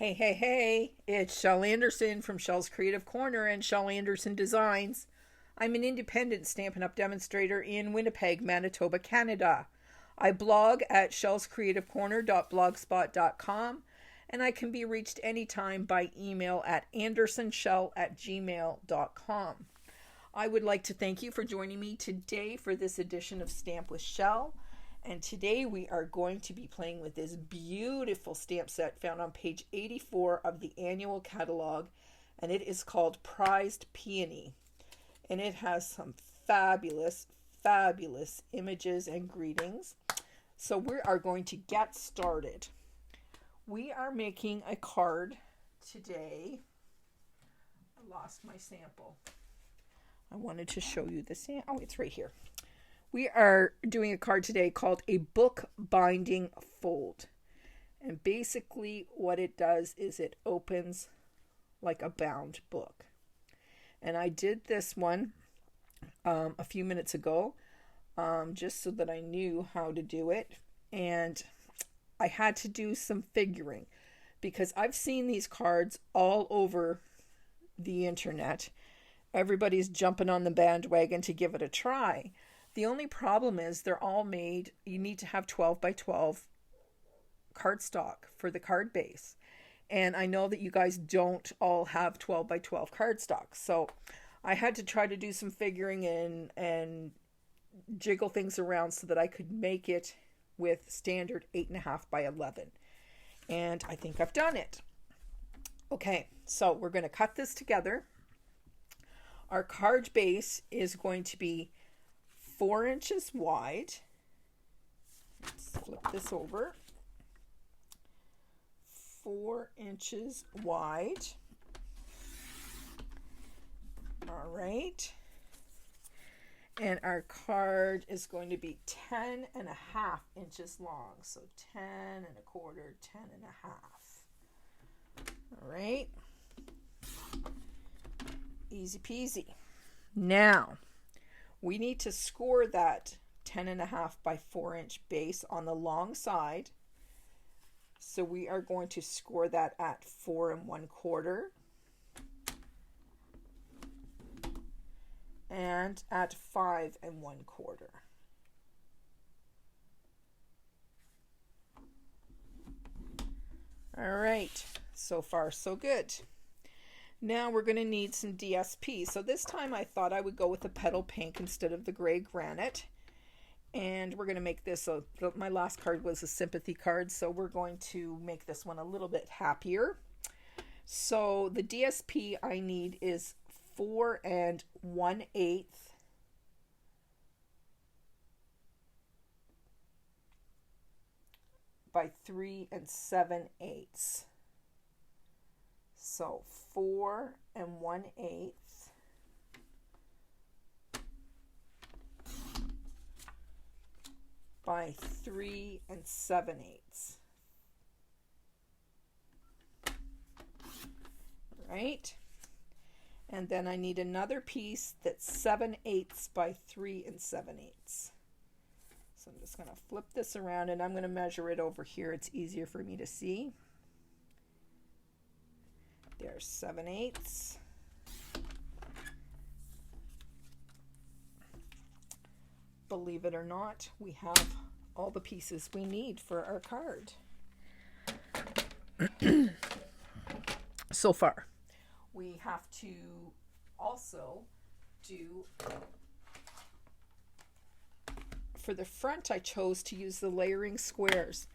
Hey, hey, hey, it's Shel Anderson from Shel's Creative Corner and Shel Anderson Designs. I'm an independent Stampin' Up! Demonstrator in Winnipeg, Manitoba, Canada. I blog at shelscreativecorner.blogspot.com and I can be reached anytime by email at andersonshel@gmail.com. I would like to thank you for joining me today for this edition of Stamp with Shel. And today we are going to be playing with this beautiful stamp set found on page 84 of the annual catalog. And it is called Prized Peony. And it has some fabulous, fabulous images and greetings. So we are going to get started. We are making a card today. I lost my sample. I wanted to show you the sample. Oh, it's right here. We are doing a card today called a book binding fold. And basically what it does is it opens like a bound book. And I did this one a few minutes ago just so that I knew how to do it. And I had to do some figuring because I've seen these cards all over the internet. Everybody's jumping on the bandwagon to give it a try. The only problem is they're all made, you need to have 12 by 12 cardstock for the card base. And I know that you guys don't all have 12 by 12 cardstock. So I had to try to do some figuring and jiggle things around so that I could make it with standard 8.5 by 11. And I think I've done it. Okay, so we're going to cut this together. Our card base is going to be 4 inches wide. Let's flip this over. 4 inches wide. All right. And our card is going to be 10.5 inches long. So 10 1/4, 10.5. All right. Easy peasy. Now, we need to score that 10.5 by 4 inch base on the long side. So we are going to score that at 4 1/4 and at 5 1/4. All right, so far so good. Now we're going to need some DSP. So this time I thought I would go with the petal pink instead of the gray granite. And we're going to make this, my last card was a sympathy card, so we're going to make this one a little bit happier. So the DSP I need is 4 1/8 by 3 7/8. So 4 1/8 by 3 7/8. Right? And then I need another piece that's 7/8 by 3 7/8. So I'm just going to flip this around and I'm going to measure it over here. It's easier for me to see. There's 7/8. Believe it or not, we have all the pieces we need for our card. So far, we have to also do, for the front I chose to use the layering squares.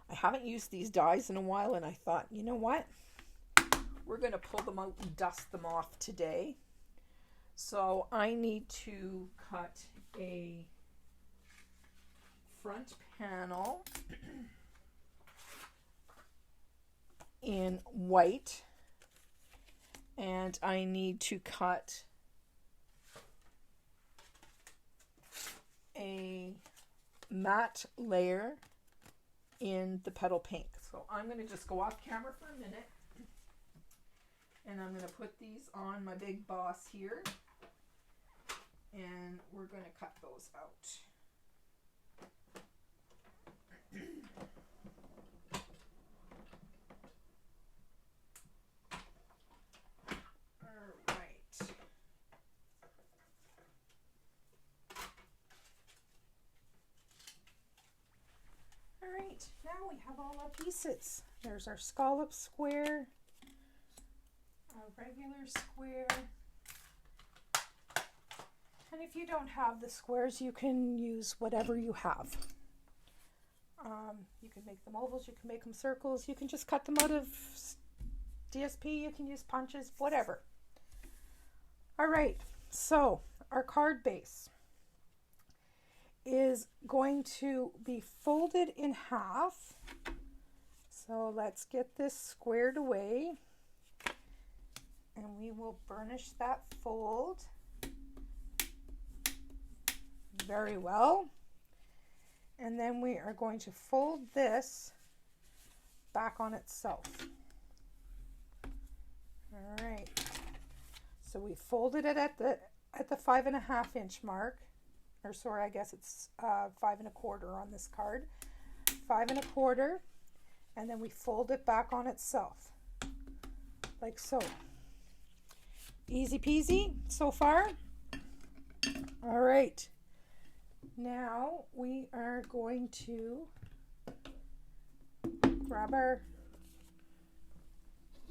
I haven't used these dies in a while and I thought, you know what? We're going to pull them out and dust them off today. So I need to cut a front panel in white. And I need to cut a matte layer in the petal pink. So I'm going to just go off camera for a minute. And I'm going to put these on my big boss here. And we're going to cut those out. right, now we have all our pieces. There's our scallop square, our regular square. And if you don't have the squares, you can use whatever you have. You can make them ovals, you can make them circles, you can just cut them out of DSP, you can use punches, whatever. All right, so our card base is going to be folded in half. So let's get this squared away, and we will burnish that fold very well. And then we are going to fold this back on itself. All right. So we folded it at the 5.5 inch mark, or sorry, I guess it's 5 1/4 on this card. 5 1/4, and then we fold it back on itself, like so. Easy peasy so far. All right. Now we are going to grab our,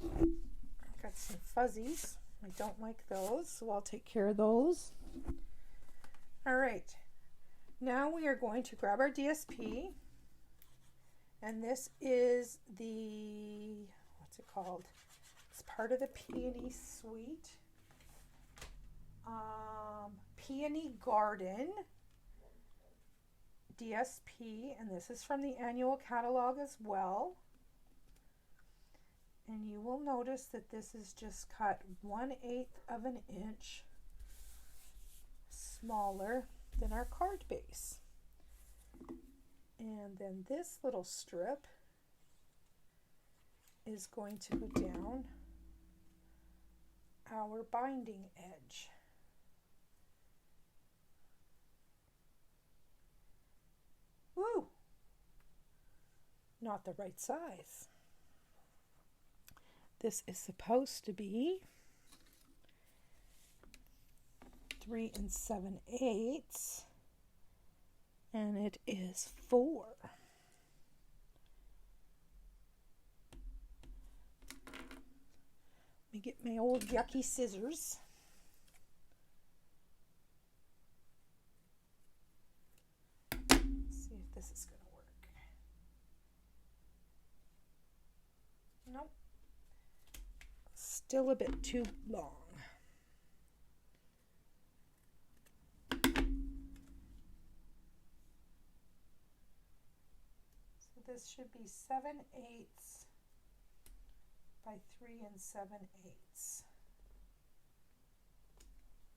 I've got some fuzzies. I don't like those, so I'll take care of those. All right, now we are going to grab our DSP, and this is the, what's it called? It's part of the Peony suite. Peony Garden DSP, and this is from the annual catalog as well. And you will notice that this is just cut 1/8 of an inch smaller than our card base. And then this little strip is going to go down our binding edge. Woo! Not the right size. This is supposed to be 3 7/8, and it is 4. Let me get my old yucky scissors. See if this is going to work. Nope. Still a bit too long. So this should be 7/8 by 3 7/8.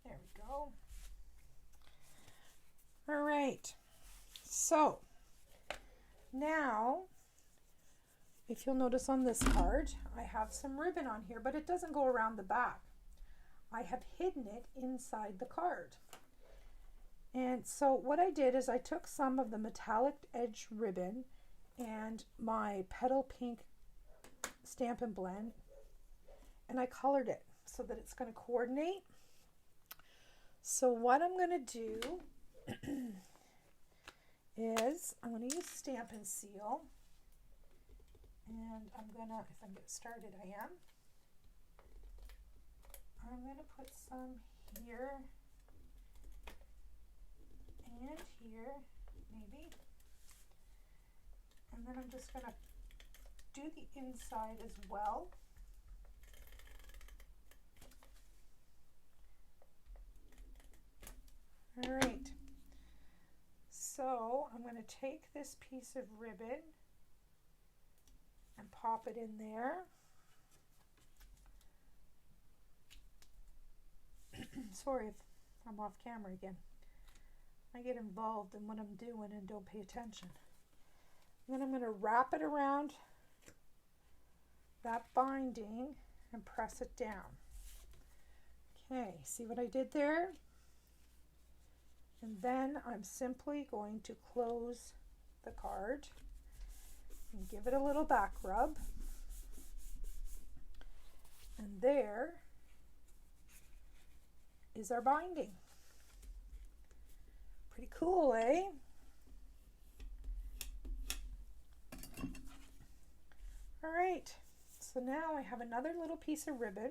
There we go. All right. So now, if you'll notice on this card, I have some ribbon on here, but it doesn't go around the back. I have hidden it inside the card. And so what I did is I took some of the metallic edge ribbon and my petal pink Stampin' blend, and I colored it so that it's going to coordinate. So what I'm going to do is I'm going to use Stampin' Seal. And I'm gonna, if I get started, I am. I'm gonna put some here and here, maybe. And then I'm just gonna do the inside as well. All right. So I'm gonna take this piece of ribbon and pop it in there. Sorry if I'm off camera again. I get involved in what I'm doing and don't pay attention. And then I'm going to wrap it around that binding and press it down. Okay, see what I did there? And then I'm simply going to close the card and give it a little back rub. And there is our binding. Pretty cool, eh? So now I have another little piece of ribbon,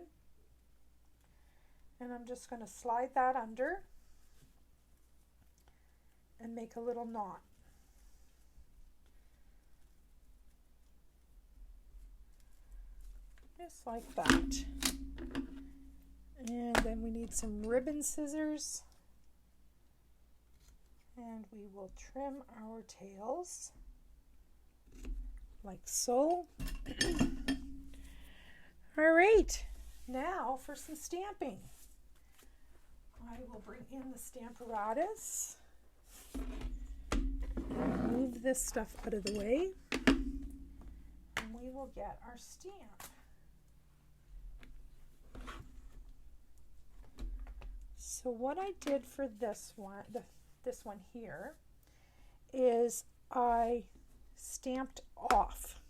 and I'm just going to slide that under and make a little knot. Just like that. And then we need some ribbon scissors, and we will trim our tails like so. All right, now for some stamping. I will bring in the stamp apparatus, move this stuff out of the way, and we will get our stamp. So what I did for this one here is I stamped off,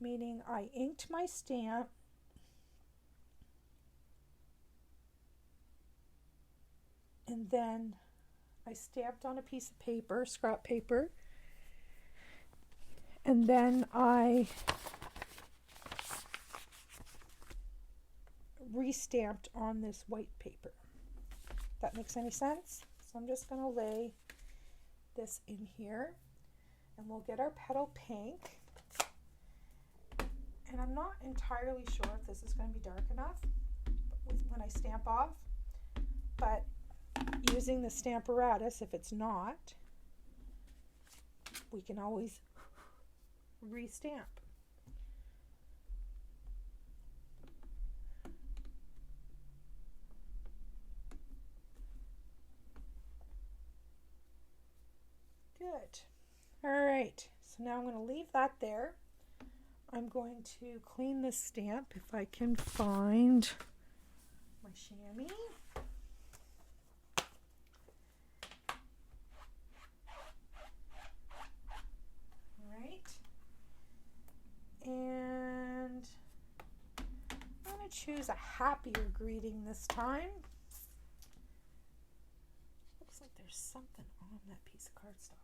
meaning I inked my stamp and then I stamped on a piece of paper, scrap paper, and then I re-stamped on this white paper. That makes any sense? So I'm just going to lay this in here, and we'll get our petal pink. And I'm not entirely sure if this is going to be dark enough when I stamp off, but using the stamp apparatus, if it's not, we can always re-stamp. Good. All right, so now I'm going to leave that there. I'm going to clean this stamp if I can find my chamois. All right, and I'm going to choose a happier greeting this time. Looks like there's something on that piece of cardstock.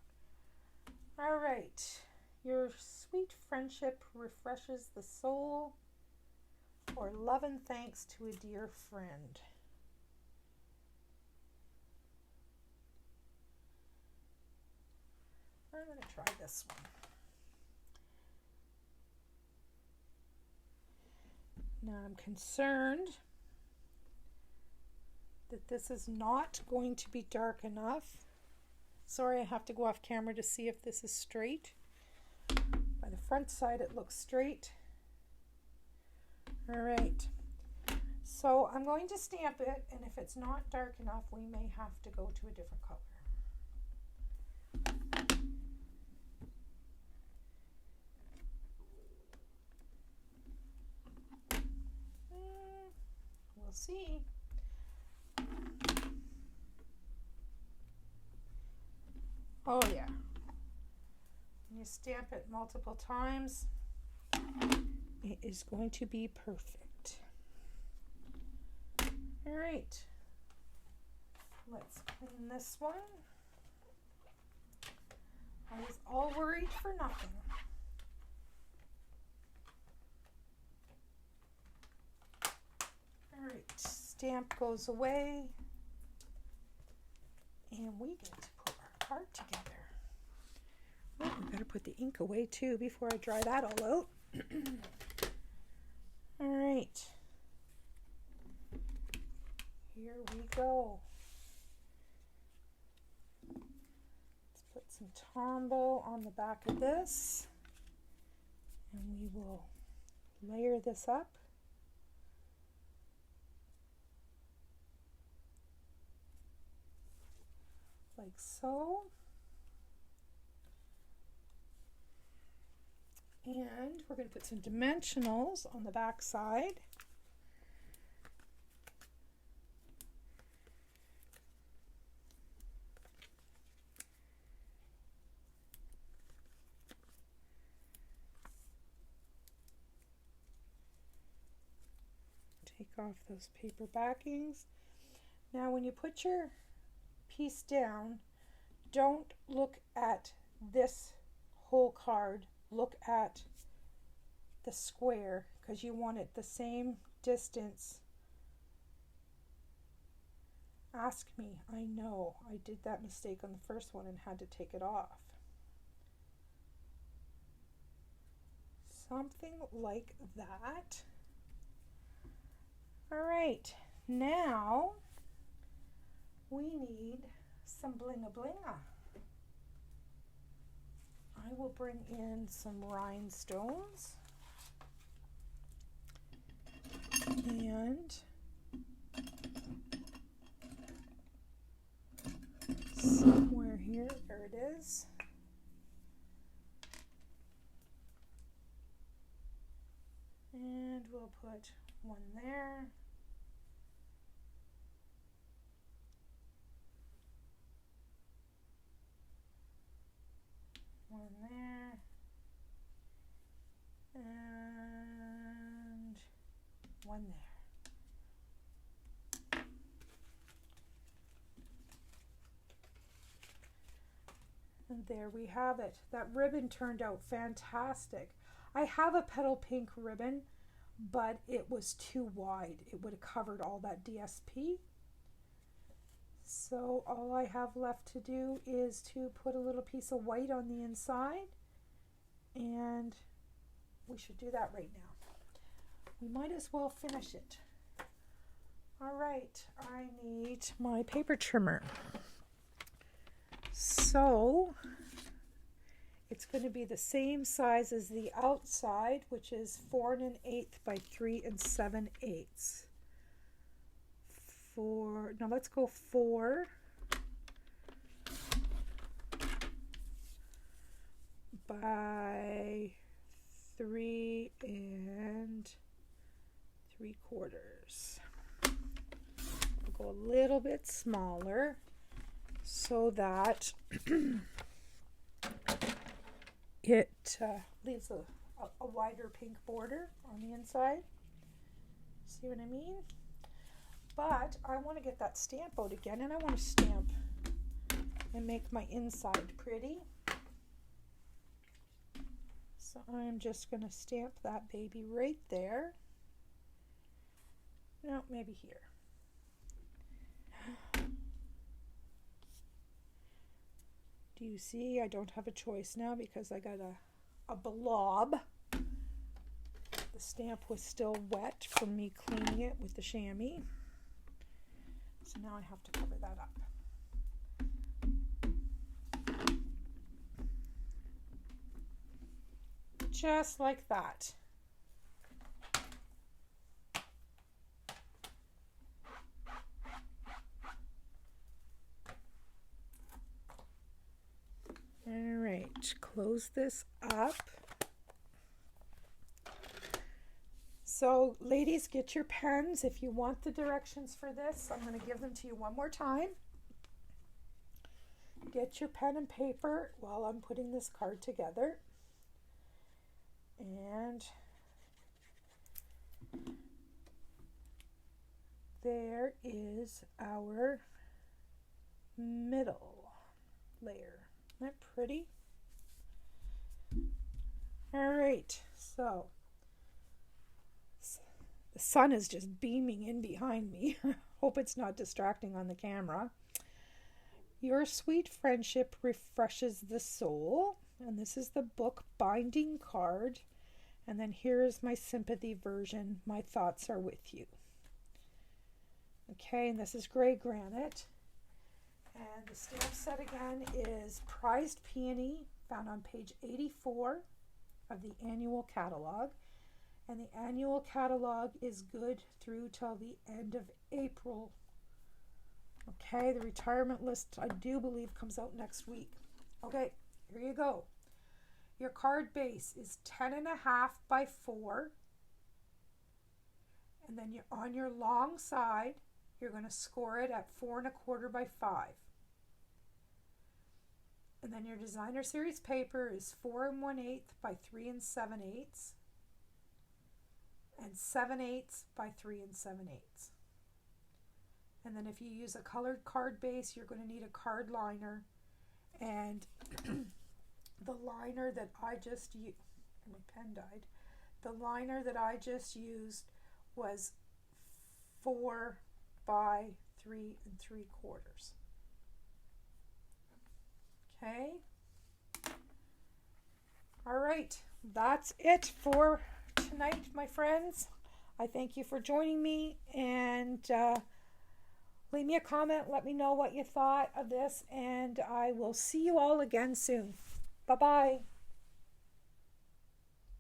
All right, your sweet friendship refreshes the soul, or love and thanks to a dear friend. I'm going to try this one. Now I'm concerned that this is not going to be dark enough. Sorry, I have to go off camera to see if this is straight. By the front side, it looks straight. All right, so I'm going to stamp it, and if it's not dark enough, we may have to go to a different color. We'll see. Oh yeah, when you stamp it multiple times, it is going to be perfect. All right, let's clean this one. I was all worried for nothing. All right, stamp goes away, and we get to put our card together. Oh, we better put the ink away too before I dry that all out. All right, here we go. Let's put some Tombow on the back of this, and we will layer this up. Like so. And we're going to put some dimensionals on the back side. Take off those paper backings. Now when you put your piece down, don't look at this whole card. Look at the square because you want it the same distance. Ask me, I know, I did that mistake on the first one and had to take it off. Something like that. All right, now we need some blinga. I will bring in some rhinestones and somewhere here, there it is. And we'll put one there. One there. And one there. And there we have it. That ribbon turned out fantastic. I have a petal pink ribbon, but it was too wide. It would have covered all that DSP. So all I have left to do is to put a little piece of white on the inside, and we should do that right now. We might as well finish it. All right, I need my paper trimmer. So it's going to be the same size as the outside, which is 4 1/8 by 3 7/8. Now let's go 4 by 3 3/4. We'll go a little bit smaller so that it leaves a wider pink border on the inside. See what I mean? But I want to get that stamp out again, and I want to stamp and make my inside pretty. So I'm just going to stamp that baby right there. No, maybe here. Do you see? I don't have a choice now because I got a blob. The stamp was still wet from me cleaning it with the chamois. So now I have to cover that up. Just like that. All right, close this up. So ladies, get your pens if you want the directions for this. I'm going to give them to you one more time. Get your pen and paper while I'm putting this card together. And there is our middle layer. Isn't that pretty? All right, so the sun is just beaming in behind me. Hope it's not distracting on the camera. Your sweet friendship refreshes the soul. And this is the book binding card. And then here is my sympathy version. My thoughts are with you. Okay, and this is gray granite. And the stamp set again is Prized Peony, found on page 84 of the annual catalog. And the annual catalog is good through till the end of April. Okay, the retirement list, I do believe, comes out next week. Okay, here you go. Your card base is 10.5 by 4. And then you're on your long side, you're going to score it at 4 1/4 by 5. And then your designer series paper is 4 1/8 by 3 7/8. And 7/8 by 3 7/8. And then if you use a colored card base, you're going to need a card liner. And the liner that I just used, my pen died, the liner that I just used was 4 by 3 3/4. Okay. All right, that's it for tonight, my friends. I thank you for joining me, and leave me a comment. Let me know what you thought of this, and I will see you all again soon. Bye-bye.